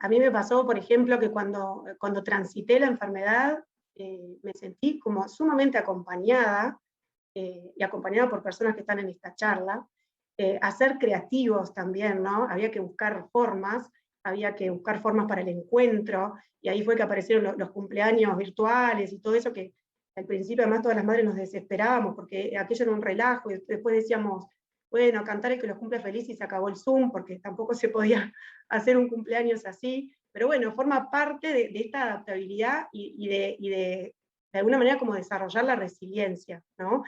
A mí me pasó, por ejemplo, que cuando transité la enfermedad, me sentí como sumamente acompañada, y acompañada por personas que están en esta charla, a ser creativos también, ¿no? Había que buscar formas para el encuentro, y ahí fue que aparecieron los cumpleaños virtuales y todo eso, que al principio además todas las madres nos desesperábamos, porque aquello era un relajo, y después decíamos, bueno, cantar el que los cumple feliz, y se acabó el Zoom, porque tampoco se podía hacer un cumpleaños así, pero bueno, forma parte de esta adaptabilidad y de alguna manera como desarrollar la resiliencia, ¿no?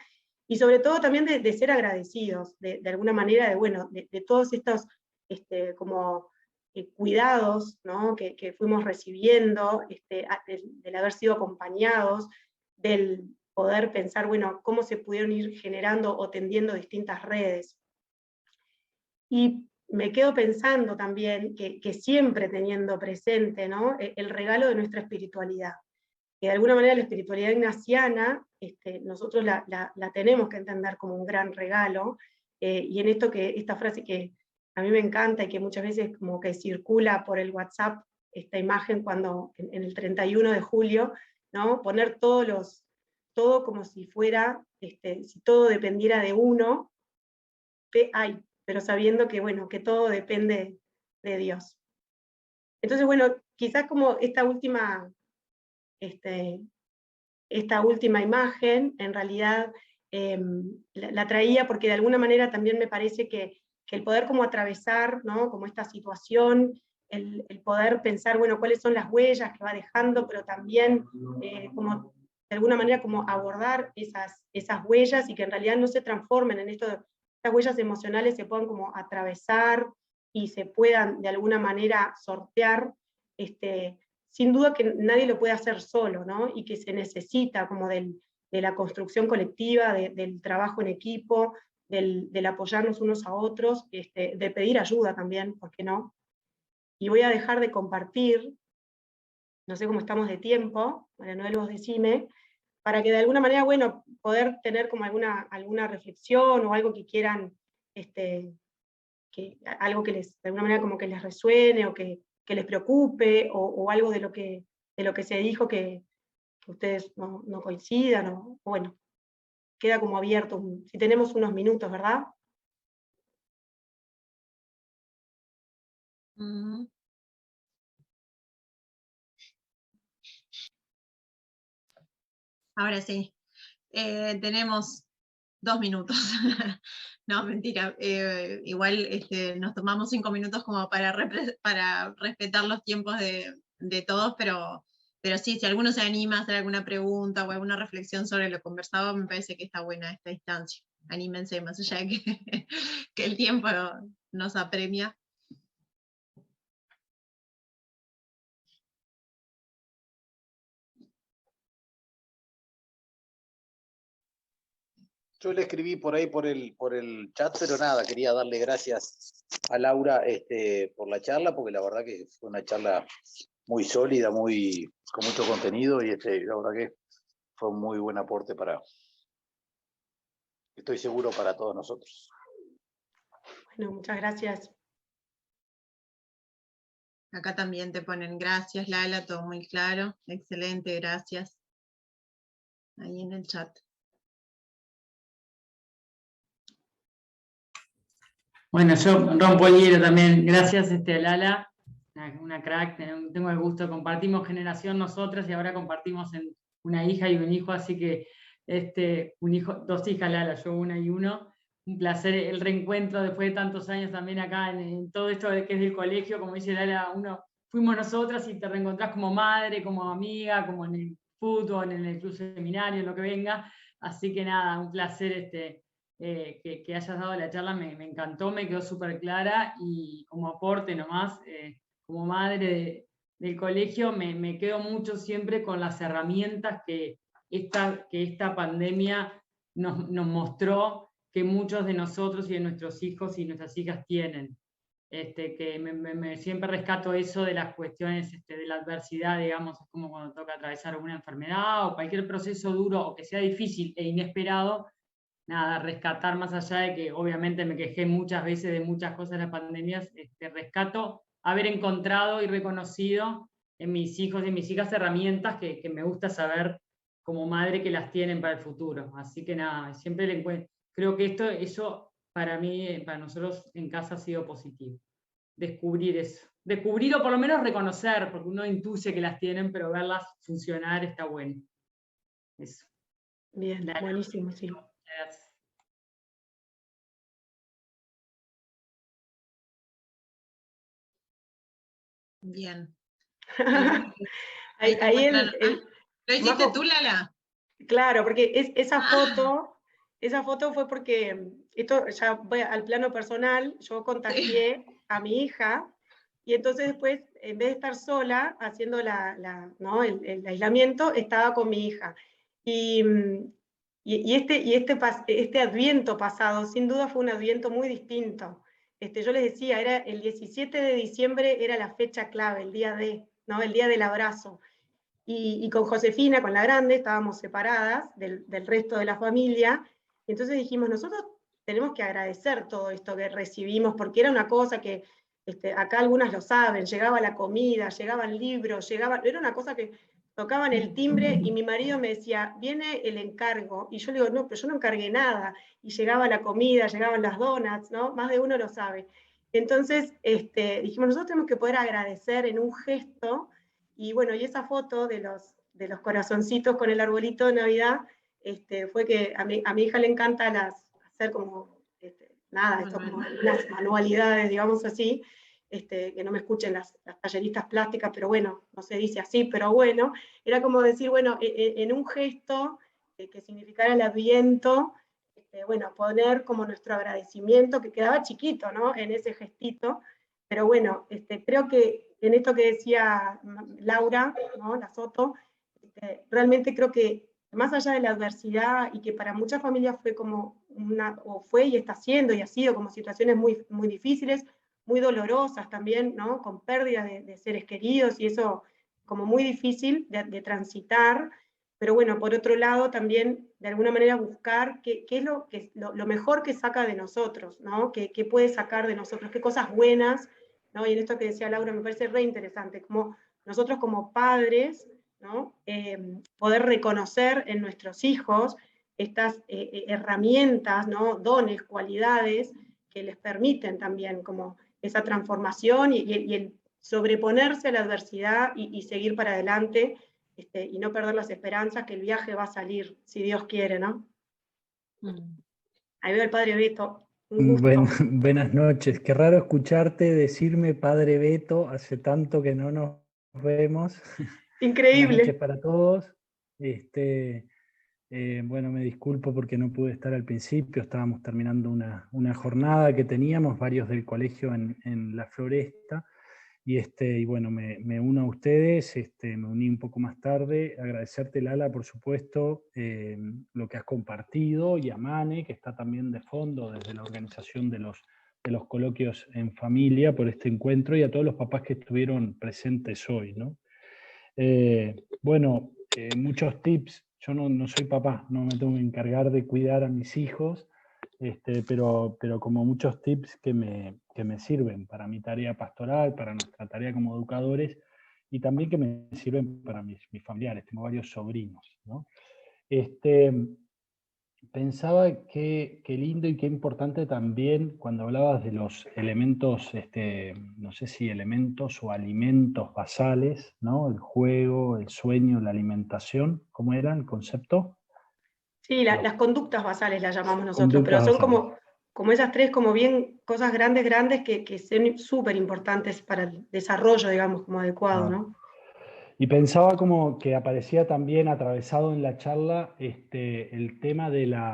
Y sobre todo también de ser agradecidos, de alguna manera, de todos estos como cuidados, ¿no? que fuimos recibiendo, del haber sido acompañados, del poder pensar, bueno, cómo se pudieron ir generando o tendiendo distintas redes. Y me quedo pensando también que siempre teniendo presente, ¿no? el regalo de nuestra espiritualidad. Que de alguna manera la espiritualidad ignaciana, nosotros la tenemos que entender como un gran regalo, y en esta frase que a mí me encanta y que muchas veces como que circula por el WhatsApp, esta imagen cuando en el 31 de julio, ¿no? Poner todo como si fuera, si todo dependiera de uno, pero sabiendo que, bueno, que todo depende de Dios. Entonces, bueno, quizás como esta última imagen, en realidad la traía porque de alguna manera también me parece que el poder como atravesar, ¿no? como esta situación, el poder pensar, bueno, cuáles son las huellas que va dejando, pero también como de alguna manera como abordar esas huellas y que en realidad no se transformen en esto, estas huellas emocionales se puedan como atravesar y se puedan de alguna manera sortear, sin duda que nadie lo puede hacer solo, ¿no? Y que se necesita como de la construcción colectiva, del trabajo en equipo, del apoyarnos unos a otros, de pedir ayuda también, ¿por qué no? Y voy a dejar de compartir, no sé cómo estamos de tiempo, María Noel, vos decime, para que de alguna manera, bueno, poder tener como alguna reflexión o algo que quieran, algo que de alguna manera como que les resuene o que les preocupe, o algo de lo que se dijo que ustedes no coincidan, o bueno, queda como abierto, si tenemos unos minutos, ¿verdad? Ahora sí, tenemos 2 minutos. No, mentira. Igual nos tomamos 5 minutos como para respetar los tiempos de todos, pero sí, si alguno se anima a hacer alguna pregunta o alguna reflexión sobre lo conversado, me parece que está buena esta instancia. Anímense, más allá de que el tiempo nos apremia. Yo le escribí por ahí por el chat, pero nada, quería darle gracias a Laura por la charla, porque la verdad que fue una charla muy sólida, con mucho contenido, y la verdad que fue un muy buen aporte estoy seguro, para todos nosotros. Bueno, muchas gracias. Acá también te ponen gracias, Lala, todo muy claro. Excelente, gracias. Ahí en el chat. Bueno, yo rompo el hielo también. Gracias, Lala, una crack. Tengo el gusto, compartimos generación nosotras y ahora compartimos una hija y un hijo, así que un hijo, 2 hijas, Lala, yo una y uno. Un placer el reencuentro después de tantos años también acá en todo esto que es del colegio, como dice Lala, fuimos nosotras y te reencontrás como madre, como amiga, como en el fútbol, en el club seminario, en lo que venga. Así que nada, un placer que hayas dado la charla, me encantó, me quedó súper clara, y como aporte nomás, como madre del colegio, me quedo mucho siempre con las herramientas que esta pandemia nos mostró que muchos de nosotros y de nuestros hijos y nuestras hijas tienen. Que siempre rescato eso de las cuestiones de la adversidad, digamos, es como cuando toca atravesar alguna enfermedad o cualquier proceso duro o que sea difícil e inesperado. Nada, rescatar, más allá de que obviamente me quejé muchas veces de muchas cosas de las pandemias, rescato haber encontrado y reconocido en mis hijos y en mis hijas herramientas que me gusta saber como madre que las tienen para el futuro. Así que nada, siempre le encuentro. Creo que eso para mí, para nosotros en casa ha sido positivo. Descubrir eso. Descubrir o por lo menos reconocer, porque uno intuye que las tienen, pero verlas funcionar está bueno. Eso. Bien, buenísimo, sí. Gracias. Bien. Ahí ¿Lo hiciste tú, Lala? Claro, porque esa foto fue porque, esto ya voy al plano personal, yo contagié a mi hija, y entonces después, en vez de estar sola haciendo el aislamiento, estaba con mi hija. Y este adviento pasado, sin duda fue un adviento muy distinto. Yo les decía, era el 17 de diciembre, era la fecha clave, el día del abrazo. Y con Josefina, con la grande, estábamos separadas del resto de la familia, y entonces dijimos, nosotros tenemos que agradecer todo esto que recibimos, porque era una cosa que, acá algunas lo saben, llegaba la comida, llegaban libros, era una cosa que tocaban el timbre, y mi marido me decía, viene el encargo, y yo le digo, no, pero yo no encargué nada, y llegaba la comida, llegaban las donuts, ¿no? Más de uno lo sabe. Entonces, dijimos, nosotros tenemos que poder agradecer en un gesto. Y bueno, y esa foto de los corazoncitos con el arbolito de Navidad, fue que a mi hija le encanta hacer como, esto como unas manualidades, digamos así. que no me escuchen las talleristas plásticas, pero bueno, no se dice así, pero bueno, era como decir, bueno, en un gesto que significara el Adviento, bueno, poner como nuestro agradecimiento, que quedaba chiquito, ¿no? En ese gestito, pero bueno, creo que en esto que decía Laura, ¿no? La Soto, realmente creo que más allá de la adversidad, y que para muchas familias fue como o fue y está siendo y ha sido como situaciones muy, muy difíciles, muy dolorosas también, ¿no? Con pérdida de seres queridos, y eso como muy difícil de transitar, pero bueno, por otro lado también de alguna manera buscar qué es lo mejor que saca de nosotros, ¿no? ¿Qué puede sacar de nosotros? ¿Qué cosas buenas? ¿No? Y en esto que decía Laura me parece re interesante, como nosotros como padres, ¿no? Poder reconocer en nuestros hijos estas herramientas, ¿no? Dones, cualidades que les permiten también como esa transformación y el sobreponerse a la adversidad y seguir para adelante, y no perder las esperanzas que el viaje va a salir, si Dios quiere, ¿no? Ahí veo al padre Beto. Un gusto. Buenas noches. Qué raro escucharte decirme padre Beto, hace tanto que no nos vemos. Increíble. Buenas noches para todos. Bueno, me disculpo porque no pude estar al principio, estábamos terminando una jornada que teníamos, varios del colegio en La Floresta, y bueno, me uno a ustedes, me uní un poco más tarde. Agradecerte, Lala, por supuesto, lo que has compartido, y a Mane, que está también de fondo desde la organización de los coloquios en familia, por este encuentro, y a todos los papás que estuvieron presentes hoy, ¿no? Bueno, muchos tips. Yo no soy papá, no me tengo que encargar de cuidar a mis hijos, pero como muchos tips que me sirven para mi tarea pastoral, para nuestra tarea como educadores, y también que me sirven para mis familiares. Tengo varios sobrinos, ¿no? Pensaba qué lindo y qué importante también cuando hablabas de los elementos, no sé si elementos o alimentos basales, ¿no? El juego, el sueño, la alimentación. ¿Cómo era el concepto? Sí, las conductas basales las llamamos nosotros, Conductas pero son basales. como esas tres, como bien cosas grandes que son súper importantes para el desarrollo, digamos, como adecuado, ¿no? Y pensaba como que aparecía también atravesado en la charla el tema del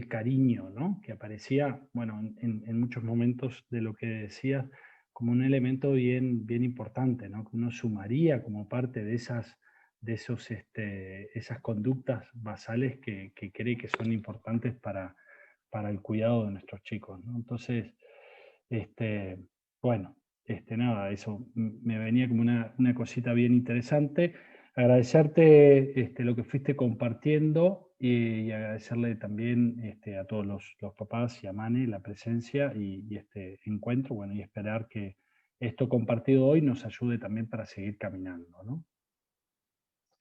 cariño, ¿no? Que aparecía, bueno, en muchos momentos de lo que decías, como un elemento bien importante, ¿no? Que uno sumaría como parte de esas conductas basales que cree que son importantes para el cuidado de nuestros chicos, ¿no? Entonces, bueno, nada, eso me venía como una cosita bien interesante. Agradecerte lo que fuiste compartiendo, y agradecerle también a todos los papás y a Mane la presencia y este encuentro, bueno, y esperar que esto compartido hoy nos ayude también para seguir caminando, ¿no?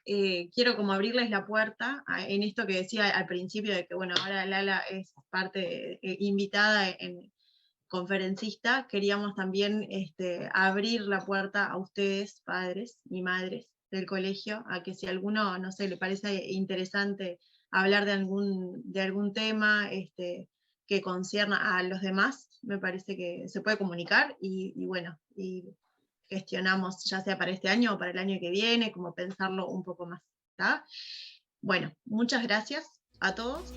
Quiero como abrirles la puerta en esto que decía al principio, de que bueno, ahora Lala es parte invitada conferencista. Queríamos también abrir la puerta a ustedes, padres y madres del colegio, a que si alguno, no sé, le parece interesante hablar de algún tema que concierna a los demás, me parece que se puede comunicar, y bueno, y gestionamos, ya sea para este año o para el año que viene, como pensarlo un poco más, ¿tá? Bueno, muchas gracias a todos.